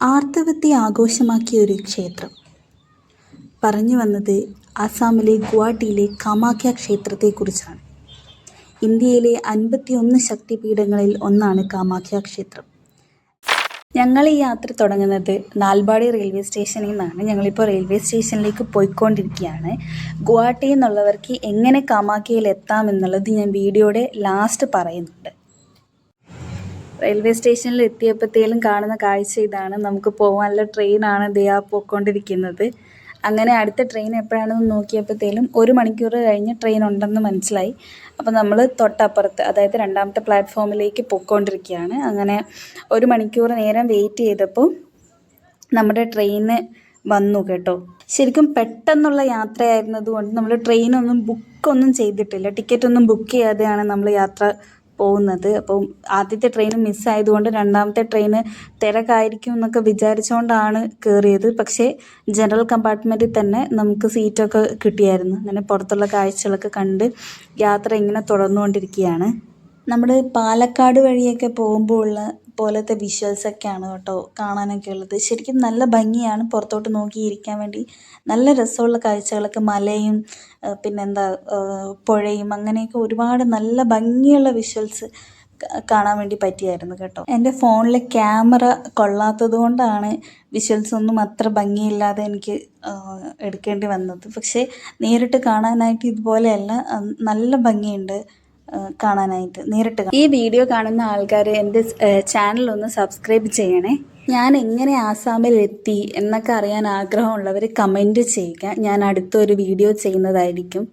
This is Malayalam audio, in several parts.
ആർത്തവത്തെ ആഘോഷമാക്കിയ ഒരു ക്ഷേത്രം. പറഞ്ഞു വന്നത് ആസാമിലെ ഗുവാഹട്ടിയിലെ കാമാഖ്യ ക്ഷേത്രത്തെക്കുറിച്ചാണ്. ഇന്ത്യയിലെ 51 ശക്തിപീഠങ്ങളിൽ ഒന്നാണ് കാമാഖ്യ ക്ഷേത്രം. ഞങ്ങൾ ഈ യാത്ര തുടങ്ങുന്നത് നാൽബാടി റെയിൽവേ സ്റ്റേഷനിൽ നിന്നാണ്. ഞങ്ങളിപ്പോൾ റെയിൽവേ സ്റ്റേഷനിലേക്ക് പോയിക്കൊണ്ടിരിക്കുകയാണ്. ഗുവാഹട്ടിയിൽ നിന്നുള്ളവർക്ക് എങ്ങനെ കാമാഖ്യയിൽ എത്താമെന്നുള്ളത് ഞാൻ വീഡിയോയുടെ ലാസ്റ്റ് പറയുന്നുണ്ട്. റെയിൽവേ സ്റ്റേഷനിൽ എത്തിയപ്പോഴത്തേലും കാണുന്ന കാഴ്ച ഇതാണ്. നമുക്ക് പോകാനുള്ള ട്രെയിനാണ് ദയാ പോയിക്കൊണ്ടിരിക്കുന്നത്. അങ്ങനെ അടുത്ത ട്രെയിൻ എപ്പോഴാണെന്ന് നോക്കിയപ്പോഴത്തേലും 1 മണിക്കൂർ കഴിഞ്ഞ് ട്രെയിൻ ഉണ്ടെന്ന് മനസ്സിലായി. അപ്പോൾ നമ്മൾ തൊട്ടപ്പുറത്ത്, അതായത് 2ാമത്തെ പ്ലാറ്റ്ഫോമിലേക്ക് പോയിക്കൊണ്ടിരിക്കുകയാണ്. അങ്ങനെ 1 മണിക്കൂർ നേരം വെയിറ്റ് ചെയ്തപ്പോൾ നമ്മുടെ ട്രെയിന് വന്നു കേട്ടോ. ശരിക്കും പെട്ടെന്നുള്ള യാത്രയായിരുന്നതുകൊണ്ട് നമ്മൾ ട്രെയിനൊന്നും ബുക്കൊന്നും ചെയ്തിട്ടില്ല. ടിക്കറ്റൊന്നും ബുക്ക് ചെയ്യാതെയാണ് നമ്മൾ യാത്ര പോകുന്നത്. അപ്പം ആദ്യത്തെ ട്രെയിൻ മിസ്സായതുകൊണ്ട് 2ാമത്തെ ട്രെയിന് തിരക്കായിരിക്കും എന്നൊക്കെ വിചാരിച്ചുകൊണ്ടാണ് കയറിയത്. പക്ഷേ ജനറൽ കമ്പാർട്ട്മെൻറ്റിൽ തന്നെ നമുക്ക് സീറ്റൊക്കെ കിട്ടിയായിരുന്നു. അങ്ങനെ പുറത്തുള്ള കാഴ്ചകളൊക്കെ കണ്ട് യാത്ര ഇങ്ങനെ തുടർന്നുകൊണ്ടിരിക്കുകയാണ്. നമ്മൾ പാലക്കാട് വഴിയൊക്കെ പോകുമ്പോൾ ഉള്ള പോലത്തെ വിഷ്വൽസൊക്കെയാണ് കേട്ടോ കാണാനൊക്കെ ഉള്ളത്. ശരിക്കും നല്ല ഭംഗിയാണ് പുറത്തോട്ട് നോക്കിയിരിക്കാൻ വേണ്ടി. നല്ല രസമുള്ള കാഴ്ചകളൊക്കെ, മലയും പിന്നെന്താ പുഴയും, അങ്ങനെയൊക്കെ ഒരുപാട് നല്ല ഭംഗിയുള്ള വിഷ്വൽസ് കാണാൻ വേണ്ടി പറ്റിയായിരുന്നു കേട്ടോ. എൻ്റെ ഫോണിലെ ക്യാമറ കൊള്ളാത്തത് കൊണ്ടാണ് വിഷ്വൽസ് ഒന്നും അത്ര ഭംഗിയില്ലാതെ എനിക്ക് എടുക്കേണ്ടി വന്നത്. പക്ഷേ നേരിട്ട് കാണാനായിട്ട് ഇതുപോലെയല്ല, നല്ല ഭംഗിയുണ്ട് കാണാനായിട്ട് നേരിട്ട്. ഈ വീഡിയോ കാണുന്ന ആൾക്കാർ എൻ്റെ ചാനലൊന്ന് സബ്സ്ക്രൈബ് ചെയ്യണേ. ഞാൻ എങ്ങനെ ആസാമിൽ എത്തി എന്നൊക്കെ അറിയാൻ ആഗ്രഹമുള്ളവർ കമൻറ്റ് ചെയ്യുക. ഞാൻ അടുത്തൊരു വീഡിയോ ചെയ്യുന്നതായിരിക്കും.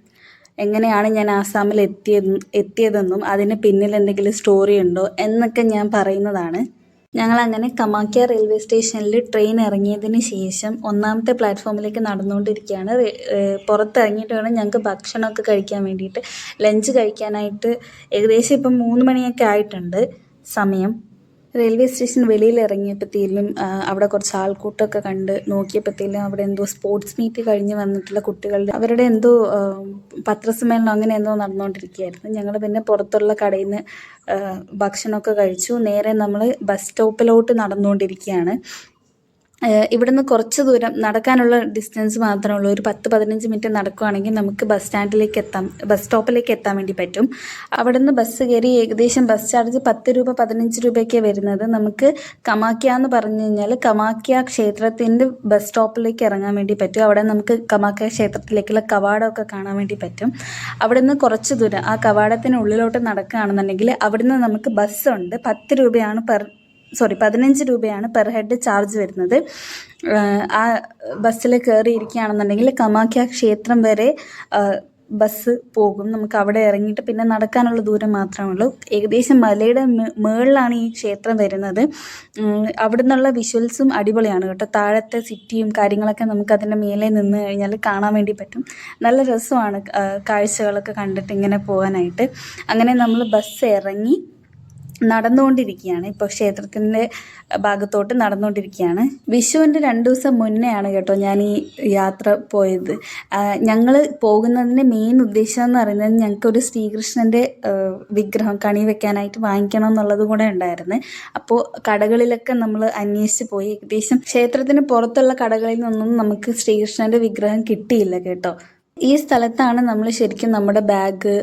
എങ്ങനെയാണ് ഞാൻ ആസാമിൽ എത്തിയതെന്നും അതിന് പിന്നിൽ എന്തെങ്കിലും സ്റ്റോറി ഉണ്ടോ എന്നൊക്കെ ഞാൻ പറയുന്നതാണ്. ഞങ്ങളങ്ങനെ കാമാഖ്യ റെയിൽവേ സ്റ്റേഷനിൽ ട്രെയിൻ ഇറങ്ങിയതിന് ശേഷം 1ാമത്തെ പ്ലാറ്റ്ഫോമിലേക്ക് നടന്നുകൊണ്ടിരിക്കുകയാണ്. പുറത്തിറങ്ങിയിട്ട് വേണം ഞങ്ങൾക്ക് ഭക്ഷണമൊക്കെ കഴിക്കാൻ വേണ്ടിയിട്ട്. ലഞ്ച് കഴിക്കാനായിട്ട് ഏകദേശം ഇപ്പം 3 മണിയൊക്കെ ആയിട്ടുണ്ട് സമയം. റെയിൽവേ സ്റ്റേഷൻ വെളിയിൽ ഇറങ്ങിയപ്പോഴത്തേലും അവിടെ കുറച്ച് ആൾക്കൂട്ടമൊക്കെ കണ്ട് നോക്കിയപ്പോഴത്തേലും അവിടെ എന്തോ സ്പോർട്സ് മീറ്റ് കഴിഞ്ഞ് വന്നിട്ടുള്ള കുട്ടികളുടെ അവരുടെ എന്തോ പത്രസമ്മേളനം അങ്ങനെ എന്തോ നടന്നുകൊണ്ടിരിക്കുകയായിരുന്നു. ഞങ്ങൾ പിന്നെ പുറത്തുള്ള കടയിൽ നിന്ന് ഭക്ഷണമൊക്കെ കഴിച്ചു. നേരെ നമ്മൾ ബസ് സ്റ്റോപ്പിലോട്ട് നടന്നുകൊണ്ടിരിക്കുകയാണ്. ഇവിടുന്ന് കുറച്ച് ദൂരം നടക്കാനുള്ള ഡിസ്റ്റൻസ് മാത്രമേ ഉള്ളൂ. ഒരു 10-15 മിനിറ്റ് നടക്കുകയാണെങ്കിൽ നമുക്ക് ബസ് സ്റ്റോപ്പിലേക്ക് എത്താൻ വേണ്ടി പറ്റും. അവിടെ നിന്ന് ബസ് കയറി ഏകദേശം ബസ് ചാർജ് 10 രൂപ 15 രൂപയൊക്കെ വരുന്നത്. നമുക്ക് കാമാഖ്യ എന്ന് പറഞ്ഞു കഴിഞ്ഞാൽ കാമാഖ്യ ക്ഷേത്രത്തിൻ്റെ ബസ് സ്റ്റോപ്പിലേക്ക് ഇറങ്ങാൻ വേണ്ടി പറ്റും. അവിടെ നമുക്ക് കാമാഖ്യ ക്ഷേത്രത്തിലേക്കുള്ള കവാടമൊക്കെ കാണാൻ വേണ്ടി പറ്റും. അവിടെ നിന്ന് കുറച്ച് ദൂരം ആ കവാടത്തിനുള്ളിലോട്ട് നടക്കുകയാണെന്നുണ്ടെങ്കിൽ അവിടുന്ന് നമുക്ക് ബസ്സുണ്ട്. 15 രൂപയാണ് പെർ ഹെഡ് ചാർജ് വരുന്നത്. ആ ബസ്സിൽ കയറിയിരിക്കുകയാണെന്നുണ്ടെങ്കിൽ കാമാഖ്യ ക്ഷേത്രം വരെ ബസ് പോകും. നമുക്ക് അവിടെ ഇറങ്ങിയിട്ട് പിന്നെ നടക്കാനുള്ള ദൂരം മാത്രമേ ഉള്ളൂ. ഏകദേശം മലയുടെ മുകളിലാണ് ഈ ക്ഷേത്രം വരുന്നത്. അവിടെ നിന്നുള്ള വിഷ്വൽസും അടിപൊളിയാണ് കേട്ടോ. താഴത്തെ സിറ്റിയും കാര്യങ്ങളൊക്കെ നമുക്ക് അതിൻ്റെ മേലെ നിന്ന് കഴിഞ്ഞാൽ കാണാൻ വേണ്ടി പറ്റും. നല്ല രസമാണ് കാഴ്ചകളൊക്കെ കണ്ടിട്ട് ഇങ്ങനെ പോകാനായിട്ട്. അങ്ങനെ നമ്മൾ ബസ് ഇറങ്ങി നടന്നുകൊണ്ടിരിക്കുകയാണ്. ഇപ്പോൾ ക്ഷേത്രത്തിൻ്റെ ഭാഗത്തോട്ട് നടന്നുകൊണ്ടിരിക്കുകയാണ്. വിഷുവിൻ്റെ 2 ദിവസം മുന്നെയാണ് കേട്ടോ ഞാൻ ഈ യാത്ര പോയത്. ഞങ്ങൾ പോകുന്നതിൻ്റെ മെയിൻ ഉദ്ദേശം എന്ന് പറയുന്നത് ഞങ്ങൾക്കൊരു ശ്രീകൃഷ്ണൻ്റെ വിഗ്രഹം കണി വെക്കാനായിട്ട് വാങ്ങിക്കണം എന്നുള്ളത് കൂടെ ഉണ്ടായിരുന്നു. അപ്പോൾ കടകളിലൊക്കെ നമ്മൾ അന്വേഷിച്ച് പോയി. ഏകദേശം ക്ഷേത്രത്തിന് പുറത്തുള്ള കടകളിൽ നിന്നൊന്നും നമുക്ക് ശ്രീകൃഷ്ണൻ്റെ വിഗ്രഹം കിട്ടിയില്ല കേട്ടോ. ഈ സ്ഥലത്താണ് നമ്മൾ ശരിക്കും നമ്മുടെ ബാഗ്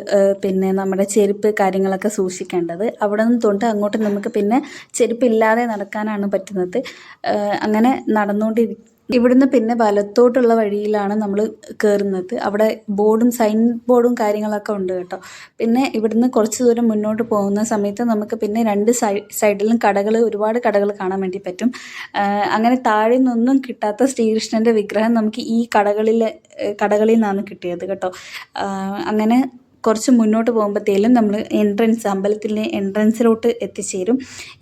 പിന്നെ നമ്മുടെ ചെരുപ്പ് കാര്യങ്ങളൊക്കെ സൂക്ഷിക്കേണ്ടത്. അവിടെ നിന്ന് തൊട്ട് അങ്ങോട്ട് നമുക്ക് പിന്നെ ചെരുപ്പില്ലാതെ നടക്കാനാണ് പറ്റുന്നത്. അങ്ങനെ ഇവിടുന്ന് പിന്നെ വലത്തോട്ടുള്ള വഴിയിലാണ് നമ്മൾ കയറുന്നത്. അവിടെ സൈൻ ബോർഡും കാര്യങ്ങളൊക്കെ ഉണ്ട് കേട്ടോ. പിന്നെ ഇവിടുന്ന് കുറച്ച് ദൂരം മുന്നോട്ട് പോകുന്ന സമയത്ത് നമുക്ക് പിന്നെ 2 സൈഡിലും ഒരുപാട് കടകൾ കാണാൻ വേണ്ടി പറ്റും. അങ്ങനെ താഴെ നിന്നൊന്നും കിട്ടാത്ത ശ്രീകൃഷ്ണൻ്റെ വിഗ്രഹം നമുക്ക് ഈ കടകളിൽ നിന്നാണ് കിട്ടിയത് കേട്ടോ. അങ്ങനെ കുറച്ച് മുന്നോട്ട് പോകുമ്പോഴത്തേലും നമ്മൾ അമ്പലത്തിൻ്റെ എൻട്രൻസിലോട്ട് എത്തിച്ചേരും.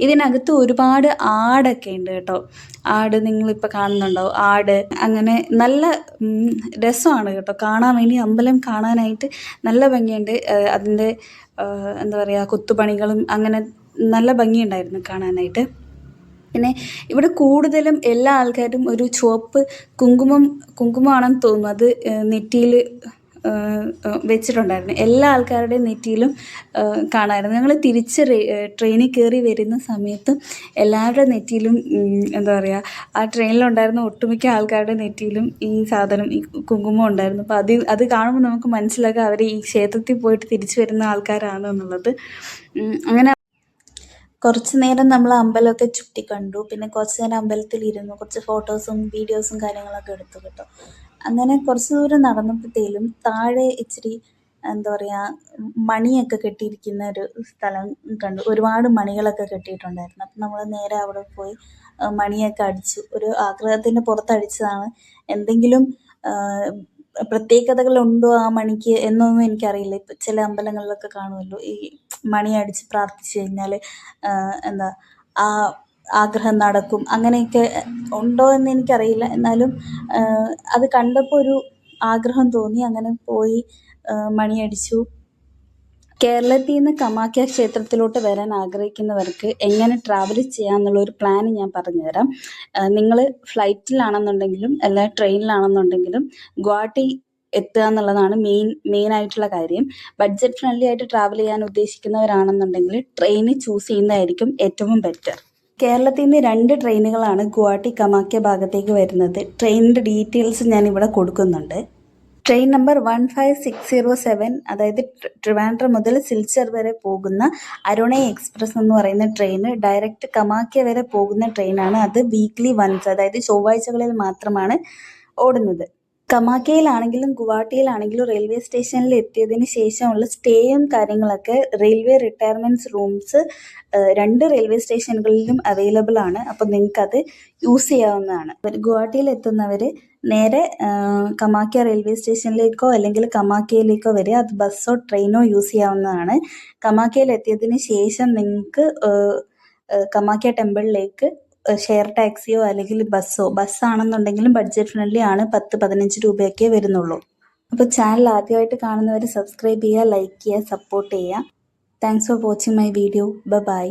ഇതിനകത്ത് ഒരുപാട് ആടൊക്കെ ഉണ്ട് കേട്ടോ. ആട് നിങ്ങളിപ്പോൾ കാണുന്നുണ്ടാവും. ആട് അങ്ങനെ നല്ല രസമാണ് കേട്ടോ കാണാൻ വേണ്ടി. അമ്പലം കാണാനായിട്ട് നല്ല ഭംഗിയുണ്ട്. അതിൻ്റെ എന്താ പറയുക, കൊത്തുപണികളും അങ്ങനെ നല്ല ഭംഗിയുണ്ടായിരുന്നു കാണാനായിട്ട്. പിന്നെ ഇവിടെ കൂടുതലും എല്ലാ ആൾക്കാരും ഒരു ചുവപ്പ് കുങ്കുമമാണെന്ന് തോന്നുന്നു. അത് നെറ്റിയിൽ വെച്ചിട്ടുണ്ടായിരുന്നു. എല്ലാ ആൾക്കാരുടെയും നെറ്റിയിലും കാണാമായിരുന്നു. ഞങ്ങൾ തിരിച്ച് ട്രെയിനിൽ കയറി വരുന്ന സമയത്തും എല്ലാവരുടെ നെറ്റിയിലും എന്താ പറയുക, ആ ട്രെയിനിലുണ്ടായിരുന്ന ഒട്ടുമിക്ക ആൾക്കാരുടെ നെറ്റിയിലും ഈ സാധനം, ഈ കുങ്കുമം ഉണ്ടായിരുന്നു. അപ്പോൾ അത് കാണുമ്പോൾ നമുക്ക് മനസ്സിലാക്കാം അവർ ഈ ക്ഷേത്രത്തിൽ പോയിട്ട് തിരിച്ചു വരുന്ന ആൾക്കാരാണ് എന്നുള്ളത്. അങ്ങനെ കുറച്ച് നേരം നമ്മൾ അമ്പലമൊക്കെ ചുറ്റി കണ്ടു. പിന്നെ കുറച്ച് നേരം അമ്പലത്തിലിരുന്നു, കുറച്ച് ഫോട്ടോസും വീഡിയോസും കാര്യങ്ങളൊക്കെ എടുത്തു കേട്ടോ. അങ്ങനെ കുറച്ച് ദൂരം നടന്നപ്പോഴത്തേലും താഴെ ഇച്ചിരി എന്താ പറയുക, മണിയൊക്കെ കെട്ടിയിരിക്കുന്ന ഒരു സ്ഥലം കണ്ടു. ഒരുപാട് മണികളൊക്കെ കെട്ടിയിട്ടുണ്ടായിരുന്നു. അപ്പം നമ്മൾ നേരെ അവിടെ പോയി മണിയൊക്കെ അടിച്ചു. ഒരു ആഗ്രഹത്തിൻ്റെ പുറത്തടിച്ചതാണ്. എന്തെങ്കിലും പ്രത്യേകതകളുണ്ടോ ആ മണിക്ക് എന്നൊന്നും എനിക്കറിയില്ല. ഇപ്പം ചില അമ്പലങ്ങളിലൊക്കെ കാണുമല്ലോ, ഈ മണി അടിച്ച് പ്രാർത്ഥിച്ചു കഴിഞ്ഞാൽ എന്താ ആ ആഗ്രഹം നടക്കും, അങ്ങനെയൊക്കെ ഉണ്ടോ എന്ന് എനിക്കറിയില്ല. എന്നാലും അത് കണ്ടപ്പോൾ ഒരു ആഗ്രഹം തോന്നി. അങ്ങനെ പോയി മണിയടിച്ചു. കേരളത്തിൽ നിന്ന് കാമാഖ്യ ക്ഷേത്രത്തിലോട്ട് വരാൻ ആഗ്രഹിക്കുന്നവർക്ക് എങ്ങനെ ട്രാവൽ ചെയ്യാമെന്നുള്ളൊരു പ്ലാൻ ഞാൻ പറഞ്ഞുതരാം. നിങ്ങൾ ഫ്ലൈറ്റിലാണെന്നുണ്ടെങ്കിലും അല്ല ട്രെയിനിലാണെന്നുണ്ടെങ്കിലും ഗുവാഹട്ടി എത്തുക എന്നുള്ളതാണ് മെയിനായിട്ടുള്ള കാര്യം. ബഡ്ജറ്റ് ഫ്രണ്ട്ലി ആയിട്ട് ട്രാവൽ ചെയ്യാൻ ഉദ്ദേശിക്കുന്നവരാണെന്നുണ്ടെങ്കിൽ ട്രെയിൻ ചൂസ് ചെയ്യുന്നതായിരിക്കും ഏറ്റവും ബെറ്റർ. കേരളത്തിൽ നിന്ന് 2 ട്രെയിനുകളാണ് ഗുവാഹട്ടി കാമാഖ്യ ഭാഗത്തേക്ക് വരുന്നത്. ട്രെയിനിൻ്റെ ഡീറ്റെയിൽസ് ഞാനിവിടെ കൊടുക്കുന്നുണ്ട്. ട്രെയിൻ നമ്പർ 15607, അതായത് ട്രിവാൻഡ്രം മുതൽ സിൽച്ചർ വരെ പോകുന്ന അരുണൈ എക്സ്പ്രസ് എന്ന് പറയുന്ന ട്രെയിൻ ഡയറക്റ്റ് കാമാഖ്യ വരെ പോകുന്ന ട്രെയിനാണ്. അത് വീക്ക്ലി വൺസ്, അതായത് ചൊവ്വാഴ്ചകളിൽ മാത്രമാണ് ഓടുന്നത്. കാമാഖ്യയിലാണെങ്കിലും ഗുവാഹട്ടിയിലാണെങ്കിലും റെയിൽവേ സ്റ്റേഷനിൽ എത്തിയതിന് ശേഷമുള്ള സ്റ്റേയും കാര്യങ്ങളൊക്കെ റെയിൽവേ റിട്ടയർമെൻറ്റ്സ് റൂംസ് 2 റെയിൽവേ സ്റ്റേഷനുകളിലും അവൈലബിൾ ആണ്. അപ്പോൾ നിങ്ങൾക്കത് യൂസ് ചെയ്യാവുന്നതാണ്. ഗുവാഹട്ടിയിൽ എത്തുന്നവർ നേരെ കാമാഖ്യ റെയിൽവേ സ്റ്റേഷനിലേക്കോ അല്ലെങ്കിൽ കാമാഖ്യയിലേക്കോ വരെ അത് ബസ്സോ ട്രെയിനോ യൂസ് ചെയ്യാവുന്നതാണ്. കാമാഖ്യയിൽ എത്തിയതിന് ശേഷം നിങ്ങൾക്ക് കാമാഖ്യ ടെമ്പിളിലേക്ക് ഷെയർ ടാക്സിയോ അല്ലെങ്കിൽ ബസ്സാണെന്നുണ്ടെങ്കിലും ബഡ്ജറ്റ് ഫ്രണ്ട്ലി ആണ്. 10-15 രൂപയൊക്കെ വരുന്നുള്ളൂ. അപ്പോൾ ചാനൽ ആദ്യമായിട്ട് കാണുന്നവർ സബ്സ്ക്രൈബ് ചെയ്യുക, ലൈക്ക് ചെയ്യുക, സപ്പോർട്ട് ചെയ്യുക. Thanks for watching my video. By.